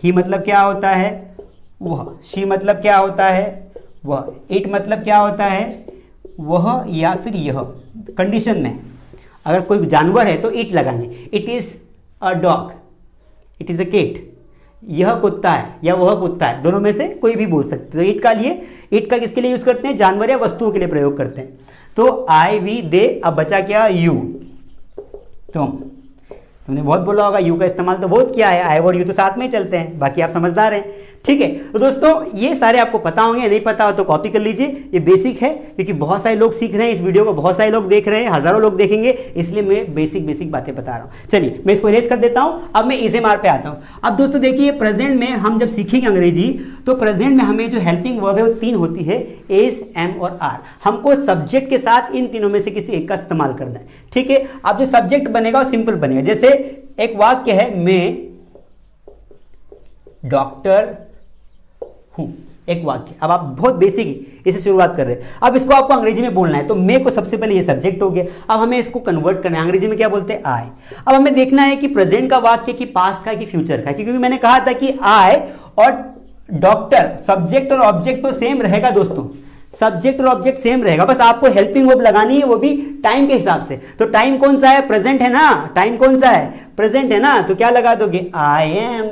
ही मतलब क्या होता है? वह। शी मतलब क्या होता है? वह। इट मतलब क्या होता है? वह या फिर यह। कंडीशन में अगर कोई जानवर है तो इट लगाएंगे। It is a dog, it is a cat. यह कुत्ता है या वह कुत्ता है, दोनों में से कोई भी बोल सकते। तो इट का लिए, इट का किसके लिए यूज करते हैं? जानवर या वस्तुओं के लिए प्रयोग करते हैं। तो आई, वी, दे। अब बचा क्या? यू, तुम। तुमने बहुत बोला होगा, यू का इस्तेमाल तो बहुत किया है। आई और यू तो साथ में ही चलते हैं, बाकी आप समझदार हैं। ठीक है, तो दोस्तों ये सारे आपको पता होंगे, नहीं पता हो तो कॉपी कर लीजिए, ये बेसिक है, क्योंकि बहुत सारे लोग सीख रहे हैं इस वीडियो को, बहुत सारे लोग देख रहे हैं, हजारों लोग देखेंगे, इसलिए मैं बेसिक बातें बता रहा हूं। चलिए मैं इसको इरेज कर देता हूं। अब मैं इज, एम, आर पे आता हूं। अब दोस्तों देखिए, प्रेजेंट में हम जब सीखेंगे अंग्रेजी, तो प्रेजेंट में हमें जो हेल्पिंग वर्ब है वो 3 होती है, इज, एम और आर। हमको सब्जेक्ट के साथ इन तीनों में से किसी एक का इस्तेमाल करना है। ठीक है, अब जो सब्जेक्ट बनेगा वो सिंपल बनेगा। जैसे एक वाक्य है, मैं डॉक्टर हूं, एक वाक्य। अब आप बहुत बेसिक इसे शुरुआत कर रहे हैं। अब इसको आपको अंग्रेजी में बोलना है, तो मैं को सबसे पहले ये सब्जेक्ट हो गया। अब हमें इसको कन्वर्ट करना है, अंग्रेजी में क्या बोलते हैं? आई। अब हमें देखना है कि प्रेजेंट का वाक्य कि पास्ट का है कि फ्यूचर का है, क्योंकि मैंने कहा था कि आई और डॉक्टर, सब्जेक्ट और ऑब्जेक्ट तो सेम रहेगा दोस्तों, सब्जेक्ट और ऑब्जेक्ट सेम रहेगा, बस आपको हेल्पिंग वर्ब लगानी है, वो भी टाइम के हिसाब से। तो टाइम कौन सा है? प्रेजेंट है ना। टाइम कौन सा है? प्रेजेंट है ना। तो क्या लगा दोगे? आई एम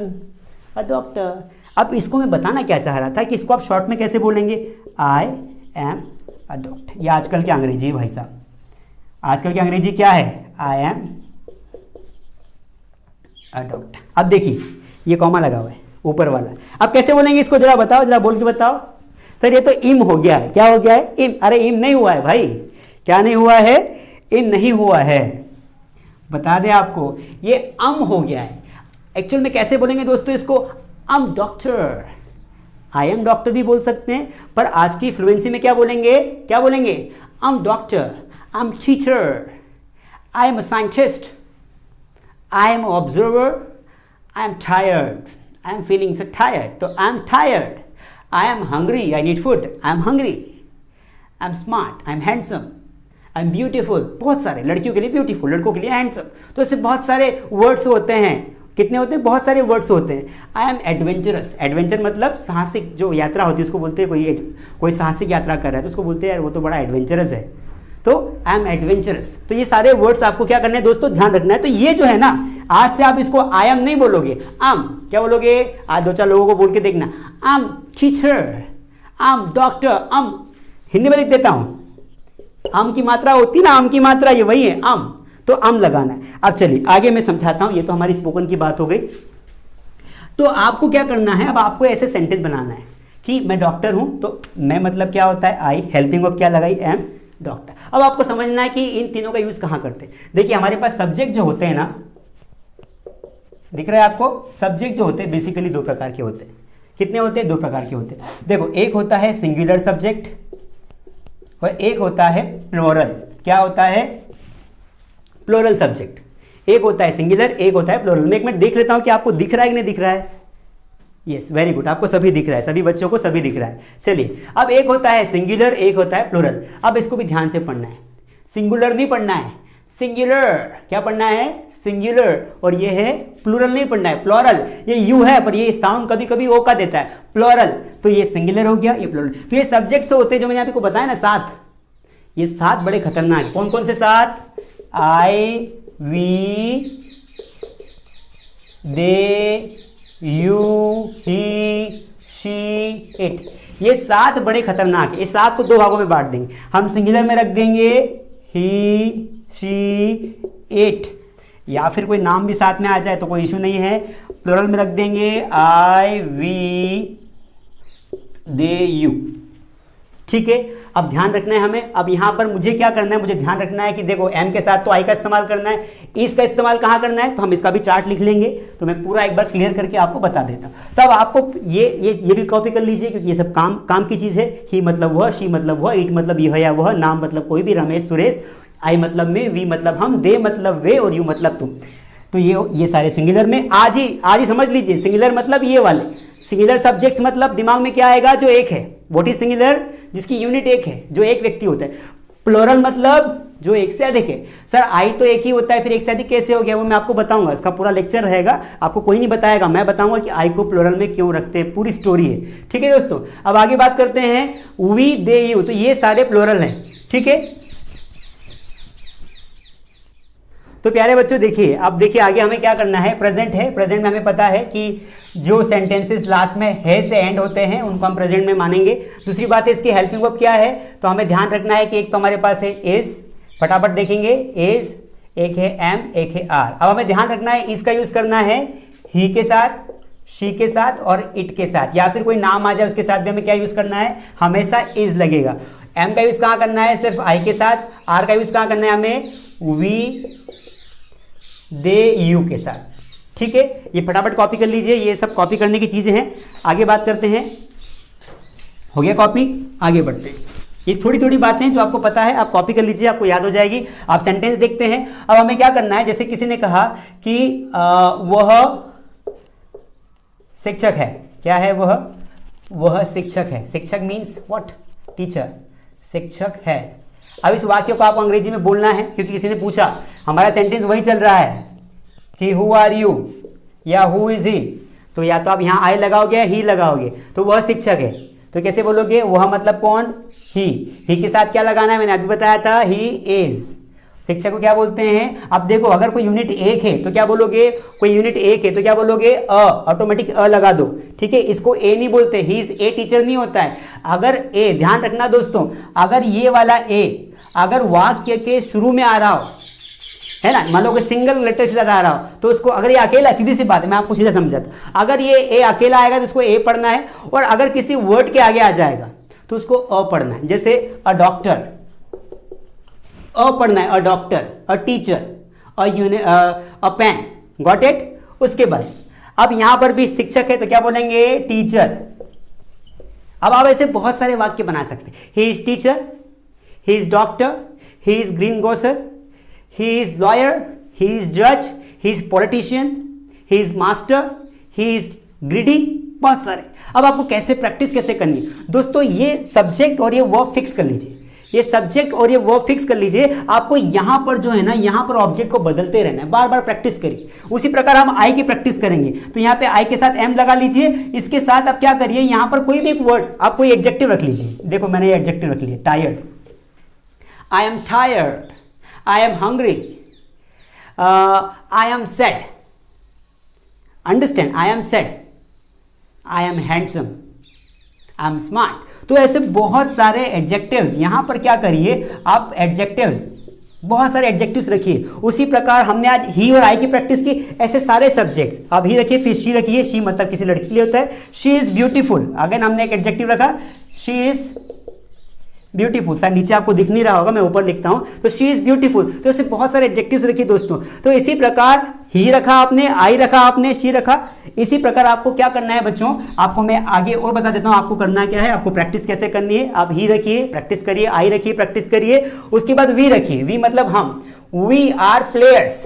अ डॉक्टर। अब इसको मैं बताना क्या चाह रहा था कि इसको आप शॉर्ट में कैसे बोलेंगे? आई एम अ डॉक्टर। ये आजकल की अंग्रेजी है भाई साहब, आजकल की अंग्रेजी क्या है? आई एम अ डॉक्टर। अब देखिए ये कॉमा लगा हुआ है ऊपर वाला, अब कैसे बोलेंगे इसको? जरा बताओ, जरा बोल के बताओ। सर ये तो इम हो गया है। क्या हो गया है? इम। अरे इम नहीं हुआ है भाई, क्या नहीं हुआ है? इम नहीं हुआ है, बता दें आपको, ये अम हो गया है। एक्चुअल में कैसे बोलेंगे दोस्तों इसको? अम डॉक्टर। आई एम डॉक्टर भी बोल सकते हैं, पर आज की फ्लुएंसी में क्या बोलेंगे? क्या बोलेंगे? Am doctor, am teacher, I am a scientist, I am observer, I am tired, I am feeling so tired, तो I am tired, I am hungry, I need food, I am hungry, I am smart, I am handsome, I am beautiful. बहुत सारे, लड़कियों के लिए ब्यूटीफुल, लड़कों के लिए हैंडसम। तो इससे बहुत सारे वर्ड्स होते हैं। कितने होते हैं? बहुत सारे वर्ड्स होते हैं। I am adventurous. एडवेंचर मतलब साहसिक जो यात्रा होती है उसको बोलते हैं। कोई साहसिक यात्रा कर रहा है तो उसको बोलते हैं यार वो तो बड़ा एडवेंचरस है, तो आई एम एडवेंचरस। तो ये सारे वर्ड्स आपको क्या करना है दोस्तों? ध्यान रखना है। तो ये जो है ना, आज से आप इसको आई एम नहीं बोलोगे, आम। क्या बोलोगे? आज 2-4 लोगों को बोल के देखना, आम टीचर, आम डॉक्टर, आम। हिंदी में लिख देता हूं, आम की मात्रा होती ना, आम की मात्रा ये वही है, आम। तो तो am लगाना है। अब चलिए आगे मैं समझाता हूं, ये तो हमारी स्पोकन की बात हो गई। तो आपको क्या करना है, अब आपको ऐसे सेंटेंस बनाना है कि मैं डॉक्टर हूं, तो मैं मतलब क्या होता है आई, हेल्पिंग वर्ब क्या लगाई एम, डॉक्टर। अब आपको समझना है कि इन तीनों का यूज कहां करते हैं। देखिए हमारे पास सब्जेक्ट जो होते हैं ना, दिख रहा है आपको, सब्जेक्ट जो होते हैं बेसिकली दो प्रकार के होते हैं। कितने होते हैं? दो प्रकार के होते हैं। देखो एक होता है सिंगुलर सब्जेक्ट और एक होता है प्लूरल। क्या होता है? Plural subject. एक होता है सिंगुलर, एक होता है प्लूरल। मैं एक मिनट देख लेता हूं कि आपको दिख रहा है कि नहीं दिख रहा है। यस, वेरी गुड, आपको सभी दिख रहा है, सभी बच्चों को सभी दिख रहा है। चलिए अब एक होता है सिंगुलर, एक होता है प्लूरल। अब इसको भी ध्यान से पढ़ना है, सिंगुलर नहीं पढ़ना है, सिंगुलर। क्या पढ़ना है? सिंगुलर। और ये है प्लूरल नहीं पढ़ना है, प्लूरल। ये यू है पर ये साउंड कभी कभी ओ का देता है, प्लूरल। तो ये सिंगुलर हो गया, ये प्लूरल। तो ये सब्जेक्ट्स होते हैं जो मैंने आपको बताया ना, 7। ये 7 बड़े खतरनाक। कौन कौन से 7? I, we, they, you, he, she, it. ये 7 बड़े खतरनाक है। ये 7 को 2 भागों में बांट देंगे हम। सिंगुलर में रख देंगे ही, शी, इट, या फिर कोई नाम भी साथ में आ जाए तो कोई इशू नहीं है। प्लूरल में रख देंगे आई, वी, दे, यू। ठीक है, अब ध्यान रखना है हमें। अब यहां पर मुझे क्या करना है, मुझे ध्यान रखना है कि देखो एम के साथ तो आई का इस्तेमाल करना है, इसका इस्तेमाल कहां करना है, तो हम इसका भी चार्ट लिख लेंगे। तो मैं पूरा एक बार क्लियर करके आपको बता देता हूं। तो अब आपको ये भी कॉपी कर लीजिए क्योंकि ये सब काम की चीज है। ही मतलब वह, शी मतलब वह, इट मतलब यह या वह, नाम मतलब कोई भी, रमेश, सुरेश, आई मतलब मैं, वी मतलब हम, दे मतलब वे और यू मतलब तुम। तो ये सारे सिंगुलर में आज ही समझ लीजिए। सिंगुलर मतलब ये वाले सिंगुलर सब्जेक्ट्स, मतलब दिमाग में क्या आएगा? जो एक है। What is singular? जिसकी यूनिट एक है, जो एक व्यक्ति होता है। प्लूरल मतलब जो एक से अधिक है। सर आई तो एक ही होता है, फिर एक से अधिक कैसे हो गया? वो मैं आपको बताऊंगा, इसका पूरा लेक्चर रहेगा, आपको कोई नहीं बताएगा, मैं बताऊंगा कि आई को प्लूरल में क्यों रखते हैं, पूरी स्टोरी है। ठीक है दोस्तों, अब आगे बात करते हैं वी, दे, यू। तो ये सारे प्लूरल हैं। ठीक है, तो प्यारे बच्चों देखिए, अब देखिए आगे हमें क्या करना है। प्रेजेंट है, प्रेजेंट में हमें पता है कि जो सेंटेंसेस लास्ट में है से एंड होते हैं उनको हम प्रेजेंट में मानेंगे। दूसरी बात है इसकी हेल्पिंग वर्ब क्या है, तो हमें ध्यान रखना है कि एक तो हमारे पास है इज, फटाफट देखेंगे, इज, एक है एम, एक है आर। अब हमें ध्यान रखना है इसका यूज करना है ही के साथ, शी के साथ और इट के साथ, या फिर कोई नाम आ जाए उसके साथ भी हमें क्या यूज करना है, हमेशा इज लगेगा। एम का यूज कहाँ करना है? सिर्फ आई के साथ। आर का यूज कहाँ करना है हमें? वी, दे, यू के साथ। ठीक है, ये फटाफट कॉपी कर लीजिए, ये सब कॉपी करने की चीजें हैं। आगे बात करते हैं, हो गया कॉपी, आगे बढ़ते हैं। ये थोड़ी थोड़ी बातें जो आपको पता है आप कॉपी कर लीजिए, आपको याद हो जाएगी। आप सेंटेंस देखते हैं। अब हमें क्या करना है, जैसे किसी ने कहा कि वह शिक्षक है। क्या है वह शिक्षक है। शिक्षक मीन्स व्हाट? टीचर। शिक्षक है। अब इस वाक्य को आपको अंग्रेजी में बोलना है क्योंकि किसी ने पूछा, हमारा सेंटेंस वही चल रहा है कि हु आर यू या हु इज ही। तो या तो आप यहां आई लगाओगे या ही लगाओगे। तो वह शिक्षक है, तो कैसे बोलोगे? वह मतलब कौन? ही के साथ क्या लगाना है, मैंने अभी बताया था, ही इज। शिक्षक को क्या बोलते हैं? अब देखो, अगर कोई यूनिट एक है तो क्या बोलोगे? कोई यूनिट एक है तो क्या बोलोगे? ऑटोमेटिक लगा दो। ठीक है, इसको ए नहीं बोलते, ही इज ए टीचर नहीं होता है। अगर ए, ध्यान रखना दोस्तों, अगर ये वाला ए अगर वाक्य के शुरू में आ रहा हो, है ना, मान लो कि सिंगल लेटर के साथ आ रहा हो, तो उसको, अगर ये अकेला, सीधी सी बात है, मैं आपको सीधा समझाता, अगर ये ए अकेला आएगा तो उसको ए पढ़ना है, और अगर किसी वर्ड के आगे आ जाएगा तो उसको अ पढ़ना है। जैसे अ डॉक्टर, अ पढ़ना है, a doctor, a teacher, a pen. Got it? उसके बाद अब यहां पर भी शिक्षक है तो क्या बोलेंगे? टीचर। अब आप ऐसे बहुत सारे वाक्य बना सकते हैं। ही is teacher, he is doctor, he is greengrocer, he is lawyer, he is judge, he is politician, he is master, he is greedy, बहुत सारे। अब आपको कैसे प्रैक्टिस कैसे करनी दोस्तों, ये सब्जेक्ट और ये वर्ब फिक्स कर लीजिए। ये सब्जेक्ट और ये वर्ब फिक्स कर लीजिए। आपको यहां पर जो है ना, यहां पर ऑब्जेक्ट को बदलते रहना है, बार बार प्रैक्टिस करिए। उसी प्रकार हम आई की प्रैक्टिस करेंगे। तो यहां पे आई के साथ एम लगा लीजिए। इसके साथ आप क्या करिए, यहां पर कोई भी एक वर्ड, आप कोई एडजेक्टिव रख लीजिए। देखो मैंने ये एडजेक्टिव रख लिया, tired. I am tired, I am hungry, I am sad. Understand? I am sad, I am handsome, I am smart. तो ऐसे बहुत सारे एडजेक्टिव्स, यहां पर क्या करिए आप, एडजेक्टिव्स बहुत सारे एडजेक्टिव्स रखिए। उसी प्रकार हमने आज ही और आई की प्रैक्टिस की, ऐसे सारे सब्जेक्ट्स। अब ही रखिए, फिर शी रखिए, शी मतलब किसी लड़की के लिए होता है। शी इज ब्यूटीफुल, अगेन हमने एक एडजेक्टिव रखा, शी इज ब्यूटीफुल। शायद नीचे आपको दिख नहीं रहा होगा, मैं ऊपर लिखता हूं, तो शी इज ब्यूटीफुल। तो इससे बहुत सारे एडजेक्टिव्स रखिए दोस्तों। तो इसी प्रकार ही रखा आपने, आई रखा आपने, शी रखा। इसी प्रकार आपको क्या करना है बच्चों, आपको मैं आगे और बता देता हूं आपको करना क्या है, आपको प्रैक्टिस कैसे करनी है। आप ही रखिए, प्रैक्टिस करिए, आई रखिए, प्रैक्टिस करिए। उसके बाद वी रखिए, वी मतलब हम, we are players,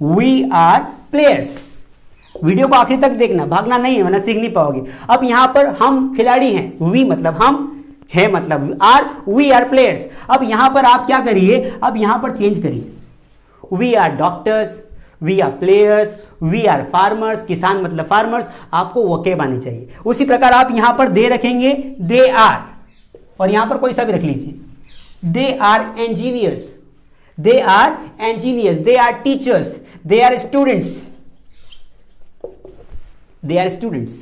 we are players. Video को आखिर तक देखना, भागना नहीं है वरना सीख नहीं पाओगे। अब यहां पर हम खिलाड़ी हैं, वी मतलब हम, है मतलब आर, वी आर प्लेयर्स। अब यहां पर आप क्या करिए, अब यहां पर चेंज करिए, we are doctors, we are players, we are farmers, किसान मतलब फार्मर्स। आपको वोकेब आनी चाहिए। उसी प्रकार आप यहां पर दे रखेंगे, दे आर, और यहां पर कोई सा भी रख लीजिए, they are engineers, they are engineers, they are teachers, they are students, they are students.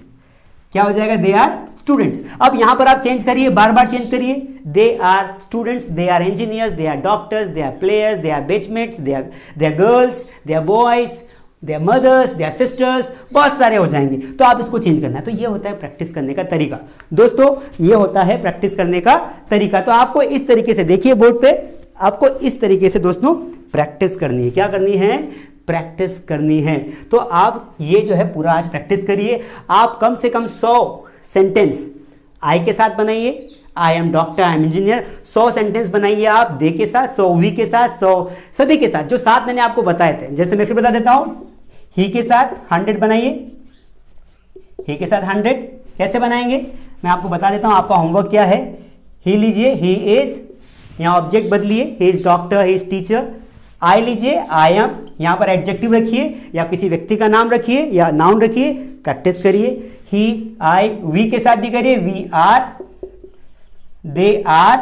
क्या हो जाएगा, दे आर स्टूडेंट्स। अब यहां पर आप चेंज करिए, बार बार चेंज करिए, they are students, they are engineers, they are doctors, they are players, they are batchmates, they are girls, they are boys, they are mothers, they are sisters, बहुत सारे हो जाएंगे। तो आप इसको चेंज करना है। तो ये होता है प्रैक्टिस करने का तरीका दोस्तों, ये होता है प्रैक्टिस करने का तरीका। तो आपको इस तरीके से देखिए बोर्ड पे, आपको इस तरीके से दोस्तों प्रैक्टिस करनी है। क्या करनी है, प्रैक्टिस करनी है। तो आप ये जो है पूरा आज प्रैक्टिस करिए। आप कम से कम 100 सेंटेंस आई के साथ बनाइए, आई am doctor, I am engineer. 100 sentence बनाइए आप दे के साथ, 100 वी के साथ, 100 सभी के साथ, जो साथ मैंने आपको बताए थे। जैसे मैं फिर बता देता हूं, ही के साथ 100 बनाइए, ही के साथ 100 कैसे बनाएंगे मैं आपको बता देता हूं। आपका होमवर्क क्या है, ही लीजिए, ही इज, यहां ऑब्जेक्ट बदलिए, he is doctor, he is teacher. I लीजिए, आई एम, यहां पर एडजेक्टिव रखिए या किसी व्यक्ति का नाम रखिए या नाउन रखिए, प्रैक्टिस करिए। ही, आई, वी के साथ भी करिए, we are, they are,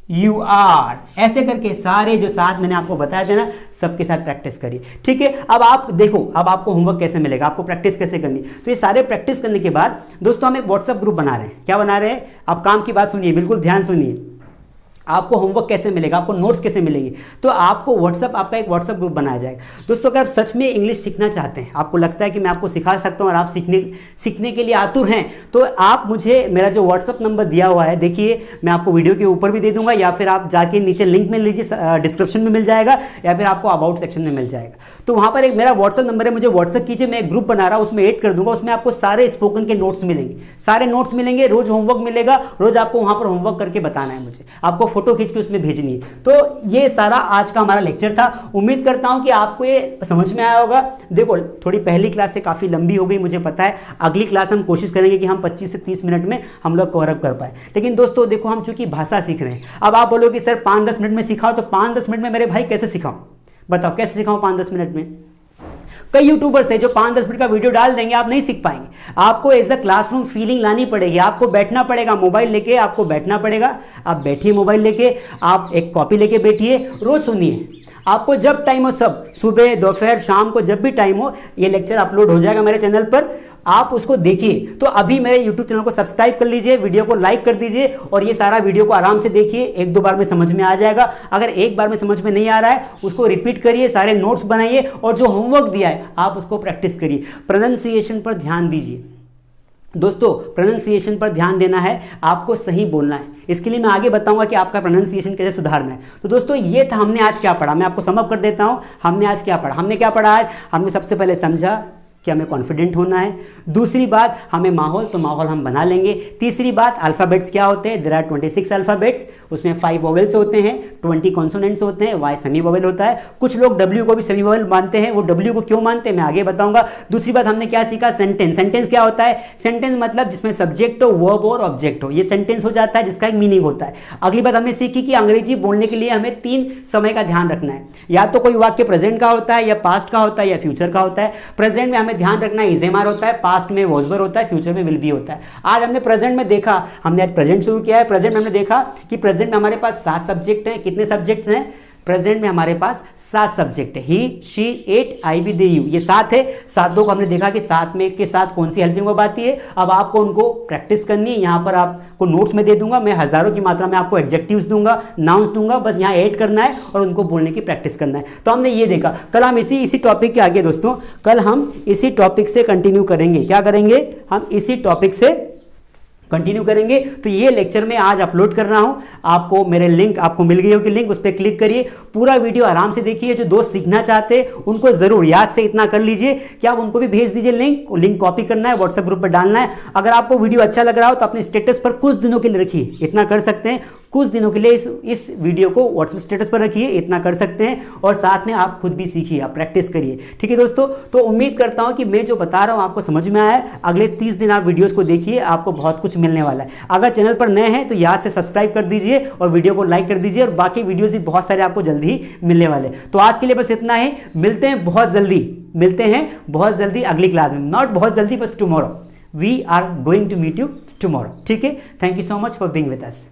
you are, ऐसे करके सारे जो साथ मैंने आपको बताया थे ना, सबके साथ प्रैक्टिस करिए। ठीक है, अब आप देखो, अब आपको होमवर्क कैसे मिलेगा, आपको प्रैक्टिस कैसे करनी। तो ये सारे प्रैक्टिस करने के बाद दोस्तों हम एक व्हाट्सएप ग्रुप बना रहे हैं। क्या बना रहे हैं, आप काम की बात सुनिए, बिल्कुल ध्यान सुनिए। आपको होमवर्क कैसे मिलेगा, आपको नोट्स कैसे मिलेंगे, तो आपको व्हाट्सएप, आपका एक व्हाट्सएप ग्रुप बनाया जाएगा। दोस्तों अगर आप सच में इंग्लिश सीखना चाहते हैं, आपको लगता है कि मैं आपको सिखा सकता हूं और आप सीखने के लिए आतुर हैं, तो आप मुझे मेरा जो व्हाट्सएप नंबर दिया हुआ है, देखिए मैं आपको वीडियो के ऊपर भी दे दूंगा, या फिर आप जाके नीचे लिंक में लीजिए, डिस्क्रिप्शन में मिल जाएगा, या फिर आपको अबाउट सेक्शन में मिल जाएगा। तो वहां पर एक मेरा व्हाट्सएप नंबर है, मुझे व्हाट्सएप कीजिए, मैं एक ग्रुप बना रहा हूं, उसमें ऐड कर दूंगा। उसमें आपको सारे स्पोकन के नोट्स मिलेंगे, सारे नोट्स मिलेंगे, रोज होमवर्क मिलेगा, रोज आपको वहां पर होमवर्क करके बताना है मुझे, आपको फोटो खींच के उसमें भेजनी है। तो ये सारा आज का हमारा लेक्चर था। उम्मीद करता हूं कि आपको ये समझ में आया होगा। देखो थोड़ी पहली क्लास से काफी लंबी हो गई, मुझे पता है। अगली क्लास हम कोशिश करेंगे कि हम 25 से 30 मिनट में हम लोग कवर अप कर पाए। लेकिन दोस्तों देखो, हम चूंकि भाषा सीख रहे हैं, अब आप बोलोगे सर 5-10 मिनट में सिखाओ, तो 5-10 मिनट में मेरे भाई कैसे सिखाऊं, बताओ कैसे सिखाऊं 5-10 मिनट में। कई यूट्यूबर्स हैं जो 5-10 मिनट का वीडियो डाल देंगे, आप नहीं सीख पाएंगे। आपको एज अ क्लासरूम फीलिंग लानी पड़ेगी, आपको बैठना पड़ेगा, मोबाइल लेके आपको बैठना पड़ेगा। आप बैठिए मोबाइल लेके, आप एक कॉपी लेके बैठिए, रोज सुनिए। आपको जब टाइम हो, सब सुबह, दोपहर, शाम को, जब भी टाइम हो, ये लेक्चर अपलोड हो जाएगा मेरे चैनल पर, आप उसको देखिए। तो अभी मेरे YouTube चैनल को सब्सक्राइब कर लीजिए, वीडियो को लाइक कर दीजिए, और ये सारा वीडियो को आराम से देखिए। 1-2 बार में समझ में आ जाएगा। अगर एक बार में समझ में नहीं आ रहा है, उसको रिपीट करिए, सारे नोट्स बनाइए, और जो होमवर्क दिया है आप उसको प्रैक्टिस करिए। प्रोनाउंसिएशन पर ध्यान दीजिए दोस्तों, प्रोनाउंसिएशन पर ध्यान देना है, आपको सही बोलना है। इसके लिए मैं आगे बताऊंगा कि आपका प्रोनाउंसिएशन कैसे सुधारना है। तो दोस्तों ये था, हमने आज क्या पढ़ा, मैं आपको समअप कर देता हूं। हमने आज क्या पढ़ा, हमने क्या पढ़ा आज, हमने सबसे पहले समझा कि हमें कॉन्फिडेंट होना है। दूसरी बात, हमें माहौल, तो माहौल हम बना लेंगे। तीसरी बात, अल्फ़ाबेट्स क्या होते हैं, देयर आर 26 अल्फ़ाबेट्स, उसमें 5 वोवेल्स होते हैं, 20 कॉन्सोनेंट्स होते हैं, वाई सेमी वोवेल होता है। कुछ लोग डब्ल्यू को भी सेमी वोवेल मानते हैं, वो डब्ल्यू को क्यों मानते हैं मैं आगे बताऊंगा। दूसरी बात हमने क्या सीखा, सेंटेंस। सेंटेंस क्या होता है, सेंटेंस मतलब जिसमें सब्जेक्ट हो, वर्ब और ऑब्जेक्ट हो, ये सेंटेंस हो जाता है, जिसका एक मीनिंग होता है। अगली बात हमने सीखी कि अंग्रेजी बोलने के लिए हमें 3 समय का ध्यान रखना है, या तो कोई वाक्य प्रेजेंट का होता है, या पास्ट का होता है, या फ्यूचर का होता है। प्रेजेंट में हमें ध्यान रखना है होता है, पास्ट में वॉज वर होता है, फ्यूचर में विल बी होता है। आज हमने प्रेजेंट में देखा, हमने आज प्रेजेंट शुरू किया है। प्रेजेंट में हमने देखा कि प्रेजेंट में हमारे पास 7 सब्जेक्ट हैं। कितने सब्जेक्ट्स हैं, प्रेजेंट में हमारे पास 7 सब्जेक्ट है, he, she, it, I, we, they, you, ये 7 है। 7 को हमने देखा कि 7 में के साथ कौन सी हेल्पिंग वर्ब आती है। अब आपको उनको प्रैक्टिस करनी है। यहाँ पर आपको नोट्स में दे दूंगा, मैं हजारों की मात्रा में आपको एडजेक्टिव्स दूंगा, नाउन्स दूंगा, बस यहाँ ऐड करना है और उनको बोलने की प्रैक्टिस करना है। तो हमने ये देखा। कल हम इसी टॉपिक के आगे दोस्तों, कल हम इसी टॉपिक से कंटिन्यू करेंगे। क्या करेंगे? हम इसी टॉपिक से कंटिन्यू करेंगे। तो ये लेक्चर में आज अपलोड कर रहा हूं, आपको मेरे लिंक आपको मिल गई होगी, लिंक उस पर क्लिक करिए, पूरा वीडियो आराम से देखिए। जो दोस्त सीखना चाहते हैं उनको जरूर याद से इतना कर लीजिए कि आप उनको भी भेज दीजिए लिंक कॉपी करना है, व्हाट्सएप ग्रुप पर डालना है। अगर आपको वीडियो अच्छा लग रहा हो तो अपने स्टेटस पर कुछ दिनों के लिए रखिए, इतना कर सकते हैं, कुछ दिनों के लिए इस वीडियो को व्हाट्सएप स्टेटस पर रखिए, इतना कर सकते हैं। और साथ में आप खुद भी सीखिए, आप प्रैक्टिस करिए, ठीक है दोस्तों। तो उम्मीद करता हूं कि मैं जो बता रहा हूं आपको समझ में आया है। अगले 30 दिन आप वीडियोस को देखिए, आपको बहुत कुछ मिलने वाला है। अगर चैनल पर नए हैं तो याद से सब्सक्राइब कर दीजिए और वीडियो को लाइक कर दीजिए, और बाकी वीडियोस भी बहुत सारे आपको जल्दी ही मिलने वाले। तो आज के लिए बस इतना ही, मिलते हैं बहुत जल्दी अगली क्लास में, नॉट बहुत जल्दी, बस tomorrow. We are going to meet you tomorrow, ठीक है। Thank you so much for being with us.